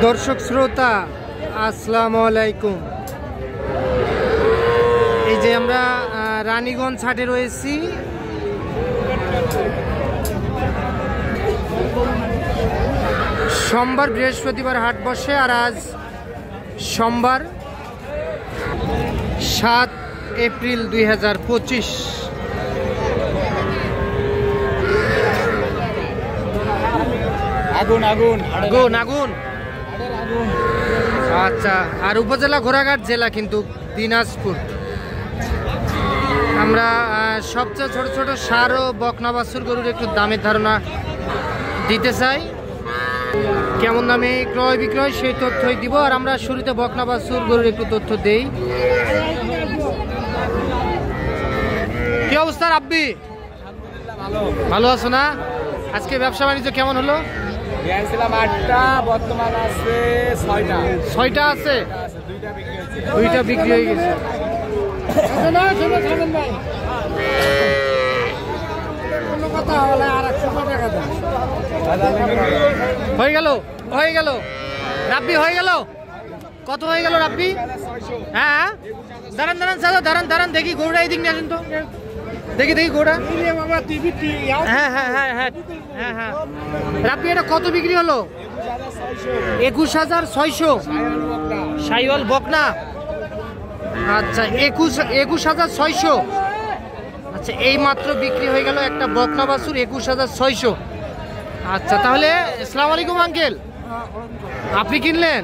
দর্শক শ্রোতা আসসালামু আলাইকুম। এই যে আমরা রানীগঞ্জ হাটে রয়েছি। সোমবার বৃহস্পতিবার হাট বসে, আর আজ সোমবার 7 এপ্রিল 2025। আগুন আগুন আগুন আগুন। আচ্ছা, আর উপজেলা ঘোড়াঘাট জেলা কিন্তু দিনাজপুর। আমরা সবচেয়ে ছোট ছোট সার ও বকনা বাছুর গরুর একটু দামের ধারণা দিতে চাই। কেমন দামে ক্রয় বিক্রয় সেই তথ্যই দিব। আর আমরা শুরুতে বকনা বাছুর গরুর একটু তথ্য দেই। কি অবস্থা রাব্বি? ভালো আছো না? আজকে ব্যবসা বাণিজ্য কেমন হলো? আটটা, বর্তমান আছে ছয়টা আছে। দুইটা বিক্রি হয়ে গেছে। হয়ে গেল হয়ে গেল রাব্বি, হয়ে গেল। কত হয়ে গেল রাব্বি? হ্যাঁ দাঁড়ান দাঁড়ান দাদা, দাঁড়ান দাঁড়ান, দেখি গরুটা এই দিক নিয়ে আসুন তো। দেখি দেখি গরুটা। হ্যাঁ হ্যাঁ হ্যাঁ হ্যাঁ হ্যাঁ হ্যাঁ রাব্বি, এটা কত বিক্রি হলো? 21,600 শাইওয়াল বকনা। আচ্ছা, 21,600। আচ্ছা, এই মাত্র বিক্রি হয়ে গেল একটা বকনা বাছুর 21,600। আচ্ছা, তাহলে আসসালামু আলাইকুম আঙ্কেল, আপনি কিনলেন?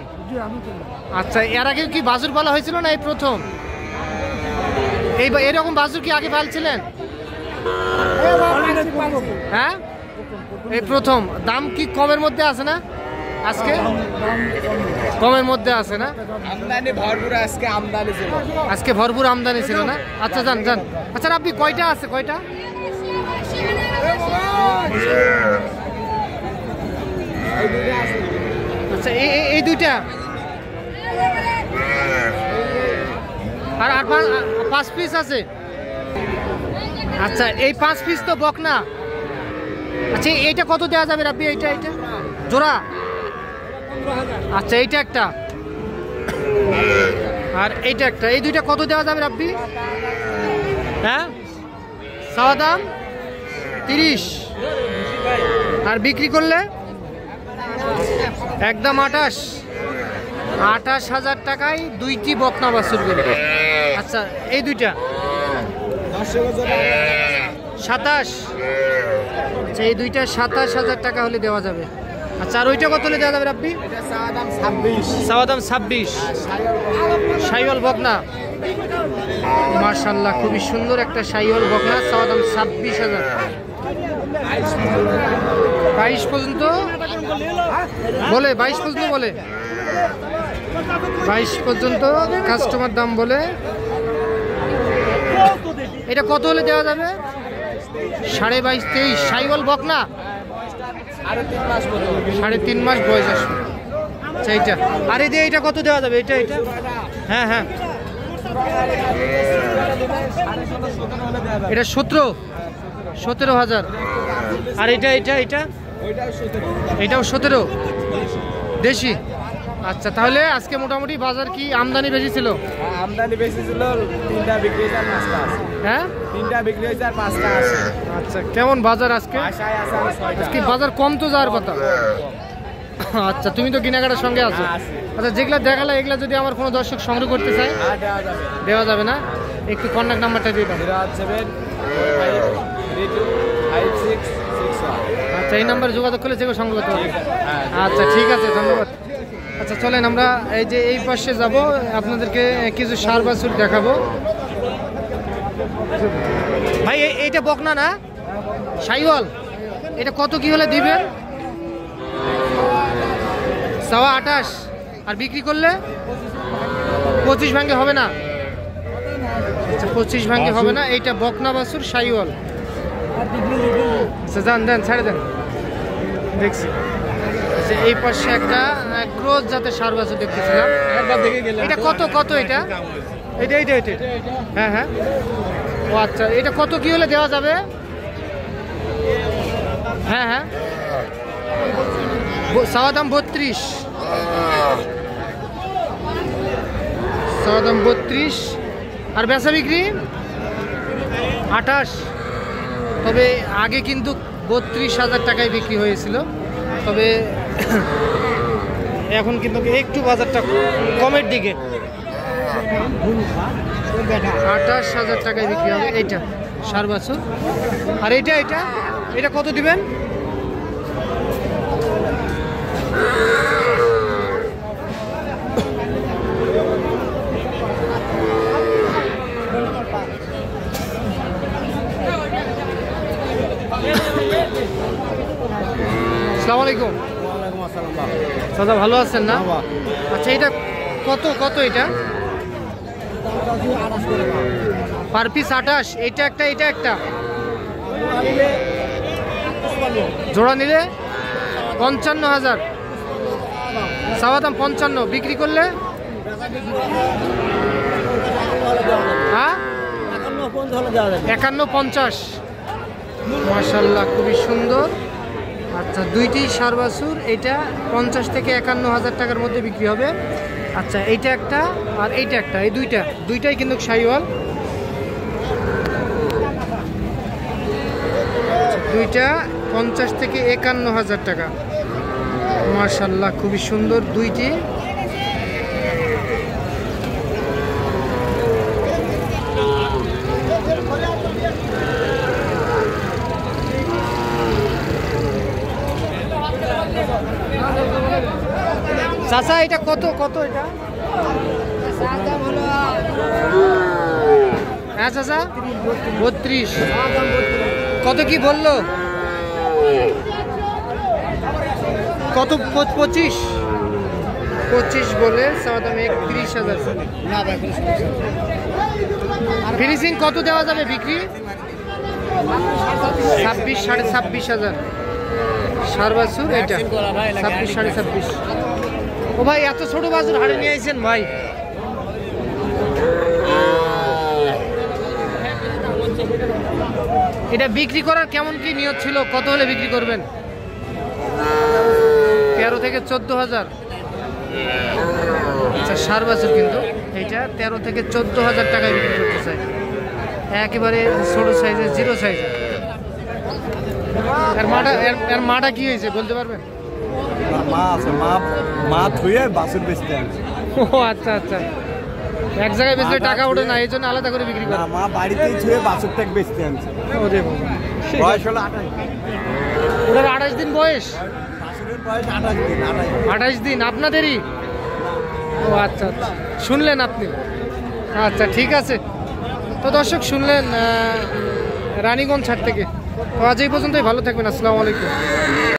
আচ্ছা, এর আগে কি বাছুর পালা হয়েছিল না এই প্রথম? এরকম বাছুর কি আগে পালছিলেন? হ্যাঁ, এই প্রথম। দাম কি কমের মধ্যে আছে না আজকে? কমের মধ্যে আছে না? আমদানি ভরপুর আজকে, আমদানি ছিল আজকে ভরপুর আমদানি ছিল না? আচ্ছা যান যান। আচ্ছা আপনি কয়টা আছে, কয়টা? আচ্ছা, এই দুইটা। আর আর 5 পিস আছে। আচ্ছা, এই 5 পিস তো বকনা। আচ্ছা, এইটা কত দেওয়া যাবে রাব্বি? এইটা এইটা জোড়া? আচ্ছা, এইটা একটা আর এইটা একটা, এই দুইটা কত দেওয়া যাবে রাব্বি? হ্যাঁ, চাওয়া দাম 30, আর বিক্রি করলে একদম 28,000 টাকায় দুইটি বকনা বাছুর গরু। আচ্ছা, এই দুইটা 27। আচ্ছা, এই দুইটা 27,000 টাকা হলে দেওয়া যাবে। আচ্ছা, আর ওইটা কত হলে দেওয়া যাবে রাব্বি? চাওয়া দাম 26। শাইওয়াল বকনা, মাশাআল্লাহ, খুবই সুন্দর একটা শাইওয়াল বকনা। চাওয়া দাম 26,000। 22 পর্যন্ত বলে, 22 পর্যন্ত বলে, 22 পর্যন্ত কাস্টমার দাম বলে। এটা কত হলে দেওয়া যাবে? 22.5, 23 শাইওয়াল বকনা, 3.5 মাস বয়স আসবে। আচ্ছা, এইটা আর এই যে এইটা কত দেওয়া যাবে? এটা এটা হ্যাঁ হ্যাঁ, এটা 17,000। আর এটা এটা এটা এটাও 17 দেশি। আচ্ছা, তাহলে আজকে মোটামুটি বাজার কি আমদানি বেশি ছিল? আমদানি বেশি ছিল, 3টা বিক্রি হয়েছে আর 5টা আছে। হ্যাঁ, 3টা বিক্রি হয়েছে আর 5টা আছে। আচ্ছা, কেমন বাজার আজকে? আজকে বাজার কম তো যাওয়ার কথা। আচ্ছা, তুমি তো কেনাকাটার সঙ্গে আছো। আচ্ছা, যেগুলা দেখালে এগুলা যদি আমার কোনো দর্শক সংগ্রহ করতে চায় দেওয়া যাবে না? একটু কন্ট্যাক্ট নাম্বারটা দিয়ে দাও। 087456661। আচ্ছা, এই নাম্বারে যোগাযোগ করলে যেগুলো সংগ্রহ করতে হবে। আচ্ছা, ঠিক আছে, ধন্যবাদ। আচ্ছা, চলেন আমরা এই যে এই পাশে যাব, আপনাদেরকে কিছু সার বাছুর দেখাবো। ভাই, এইটা বকনা না শাইওয়াল? এটা কত কি হলে দিবেন? 28,000। আর বিক্রি করলে 25 ভাঙ্গে হবে না? আচ্ছা, 25 ভাঙ্গে হবে না। এইটা বকনা বাছুর শাইওয়াল। আচ্ছা, যান দেন, ছেড়ে দেন, দেখছি। আচ্ছা, এই পাশে একটা ক্রস জাতের সার বাছুর দেখতেছিলাম। এটা কত কত? এটা এটা এটা এটা হ্যাঁ হ্যাঁ। ও আচ্ছা, এটা কত কি হলে দেওয়া যাবে? হ্যাঁ হ্যাঁ, চাওয়া দাম 32। দাম 32 আর বেচা বিক্রি 28। তবে আগে কিন্তু 32,000 টাকায় বিক্রি হয়েছিল, তবে এখন কিন্তু একটু বাজারটা কমের দিকে। 28,000 টাকায় বিক্রি হবে এইটা সার বাছুর। আর এটা এটা এটা কত দিবেন? আসসালামু আলাইকুম। দাদা ভালো আছেন না? আচ্ছা এটা কত কত এটা? Per piece 28। এটা একটা এটা একটা জোড়া নিলে 55,000। চাওয়া দাম 55, বিক্রি করলে হ্যাঁ 51-50। মাশাআল্লাহ খুবই সুন্দর। আচ্ছা দুইটি সার বাছুর, এটা 50 থেকে 51,000 টাকার মধ্যে বিক্রি হবে। আচ্ছা এইটা একটা আর এইটা একটা, এই দুইটাই কিন্তু শাহিওয়াল। দুইটা 50 থেকে 51,000 টাকা। মাশাআল্লাহ খুবই সুন্দর দুইটি। চাচা এটা কত কত এটা? হ্যাঁ চাচা 32। কত কি বললো? কত? 25 বলে চাওয়া দাম 31,000। ফিনিশিং কত দেওয়া যাবে বিক্রি? 26-26,500 সার বাছুর এটা 26-26.5। ও ভাই এত ছোট বাছুর হাড়ে নিয়ে আইছেন ভাই? এটা বিক্রি করার কেমন কি নিয়ত ছিল? কত হলে বিক্রি করবেন? 13 থেকে 14,000। আচ্ছা সার বাছুর কিন্তু এইটা 13 থেকে 14,000 টাকায় বিক্রি করতে চাই, একেবারে ছোট সাইজের, জিরো সাইজের। এর মাটা কি হয়েছে বলতে পারবেন? ও আচ্ছা আচ্ছা, এক জায়গায় বেচলে টাকা ওঠে না, এই জন্য আলাদা করে বিক্রি করে। মা বাড়িতেই ছুঁয়ে বাছুরটাকে বেচতে আনছে। ওরে বাবা, বয়স হলো 28। ওটার 28 দিন বয়স? বাছুরের বয়স 28 দিন। 28 দিন আপনাদেরই? ও আচ্ছা আচ্ছা, শুনলেন আপনি? আচ্ছা ঠিক আছে। তো দর্শক শুনলেন রানীগঞ্জ হাট থেকে। তো আজ এই পর্যন্তই, ভালো থাকবেন। আসসালামু আলাইকুম।